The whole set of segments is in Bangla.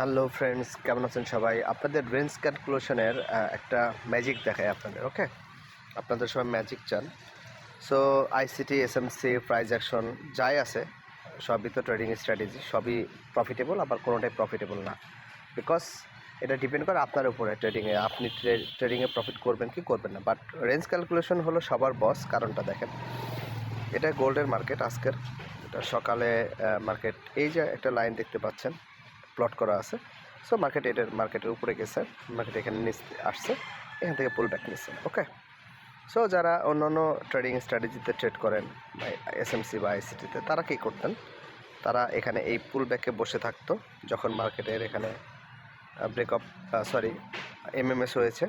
হ্যালো ফ্রেন্ডস, কেমন আছেন সবাই? আপনাদের রেঞ্জ ক্যালকুলেশনের একটা ম্যাজিক দেখায় আপনাদের। ওকে, আপনাদের সবাই ম্যাজিক চান। So ICT, SMC, prize action যাই আছে সবই তো ট্রেডিং স্ট্র্যাটেজি, সবই প্রফিটেবল, আবার কোনোটাই প্রফিটেবল না। বিকজ এটা ডিপেন্ড করে আপনার উপরে। ট্রেডিংয়ে আপনি ট্রেডিংয়ে প্রফিট করবেন কি করবেন না। বাট রেঞ্জ ক্যালকুলেশন হলো সবার বস। কারণটা দেখেন, এটা গোল্ডের মার্কেট আজকের। এটা সকালে মার্কেট এই যে একটা লাইন দেখতে পাচ্ছেন প্লট করা আছে। সো মার্কেটের উপরে গেছে, মার্কেট এখানে নিচে আসছে, এখান থেকে পুল ব্যাক নিচ্ছে। ওকে, সো যারা অন্য অন্য ট্রেডিং স্ট্র্যাটেজিতে ট্রেড করেন বা এসএমসি বা আইসিটিতে, তারা কী করতেন? তারা এখানে এই পুল ব্যাকে বসে থাকতো যখন মার্কেটের এখানে ব্রেকআপ এমএমএস হয়েছে।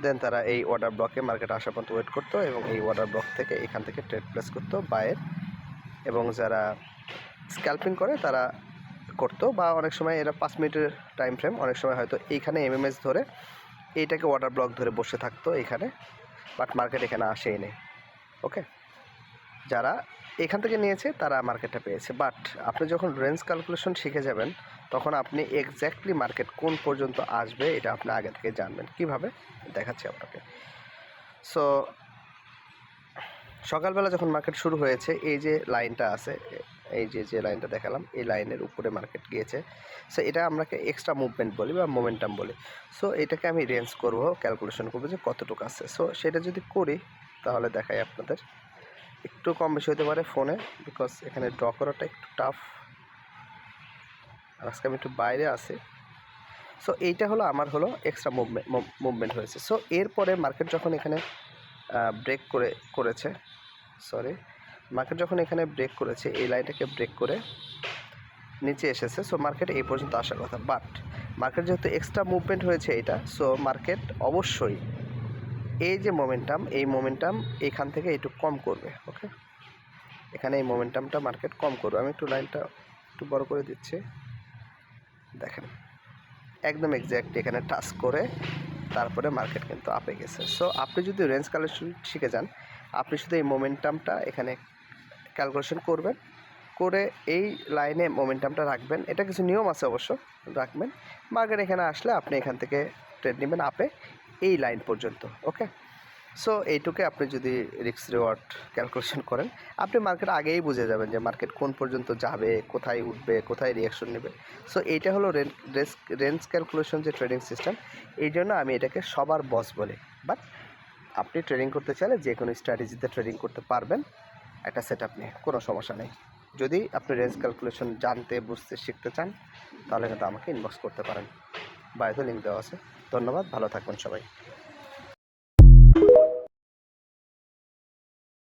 দেন তারা এই অর্ডার ব্লকে মার্কেট আসা পর্যন্ত ওয়েট করতো এবং এই অর্ডার ব্লক থেকে এখান থেকে ট্রেড প্লেস করতো বায়ের। এবং যারা স্ক্যাল্পিং করে তারা করতো, বা অনেক সময় এরা 5 মিনিটের টাইম ফ্রেম, অনেক সময় হয়তো এইখানে এমএমএস ধরে এইটাকে অর্ডার ব্লক ধরে বসে থাকতো এখানে, বাট মার্কেট এখানে আসেই নেই। ওকে, যারা এখান থেকে নিয়েছে তারা মার্কেটটা পেয়েছে। বাট আপনি যখন রেঞ্জ ক্যালকুলেশন শিখে যাবেন, তখন আপনি এক্স্যাক্টলি মার্কেট কোন পর্যন্ত আসবে এটা আপনি আগে থেকে জানবেন। কিভাবে দেখাচ্ছি আপনাকে। সো সকালবেলা যখন মার্কেট শুরু হয়েছে, এই যে লাইনটা আছে, এই যে লাইনটা দেখালাম, এই লাইনের উপরে মার্কেট গিয়েছে। সো এটা আমরাকে এক্সট্রা মুভমেন্ট বলি বা মোমেন্টাম বলি। সো এটাকে আমি রেঞ্জ করব, ক্যালকুলেশন করবো যে কতটুকু আছে। সো সেটা যদি করি তাহলে দেখাই আপনাদের। একটু কম বেশি হতে পারে ফোনে, বিকজ এখানে ড্র করাটা একটু টাফ। আজকে আমি একটু বাইরে আছি। সো এইটা হলো আমার এক্সট্রা মুভমেন্ট হয়েছে। সো এরপরে মার্কেট যখন এখানে ব্রেক করেছে, মার্কেট যখন এখানে ব্রেক করেছে, এই লাইনটাকে ব্রেক করে নিচে এসেছে। সো মার্কেট এই পর্যন্ত আসার কথা। বাট মার্কেট যেহেতু এক্সট্রা মুভমেন্ট হয়েছে এটা, সো মার্কেট অবশ্যই এই যে এই মোমেন্টাম এখান থেকে একটু কম করবে। ওকে, এখানে এই মোমেন্টামটা মার্কেট কম করবে। আমি একটু লাইনটা একটু বড় করে দিচ্ছি, দেখেন একদম এক্স্যাক্ট এখানে টাচ করে তারপরে মার্কেট কিন্তু আপে গেছে। সো আপনি যদি রেঞ্জ ক্যালকুলেশন শিখে যান, আপনি শুধু এই মোমেন্টামটা এখানে ক্যালকুলেশন করবেন, করে এই লাইনে মোমেন্টামটা রাখবেন। এটা কিছু নিয়ম আছে অবশ্য, রাখবেন। মার্কেট এখানে আসলে আপনি এখান থেকে ট্রেড নেবেন আপে এই লাইন পর্যন্ত। ওকে, সো এইটুকে আপনি যদি রিস্ক রিওয়ার্ড ক্যালকুলেশন করেন, আপনি মার্কেট আগেই বুঝে যাবেন যে মার্কেট কোন পর্যন্ত যাবে, কোথায় উঠবে, কোথায় রিয়াকশন নেবে। সো এইটা হলো রেঞ্জ ক্যালকুলেশন যে ট্রেডিং সিস্টেম। এই জন্য আমি এটাকে সবার বস বলি। বাট আপনি ট্রেডিং করতে চাইলে যে কোনো স্ট্র্যাটেজিতে ট্রেডিং করতে পারবেন একটা সেট আপ নিয়ে, কোনো সমস্যা নেই। যদি আপনি রেঞ্জ ক্যালকুলেশন জানতে, বুঝতে, শিখতে চান, তাহলে কিন্তু আমাকে ইনবক্স করতে পারেন। বায়োতে লিঙ্ক দেওয়া আছে। ধন্যবাদ, ভালো থাকবেন সবাই।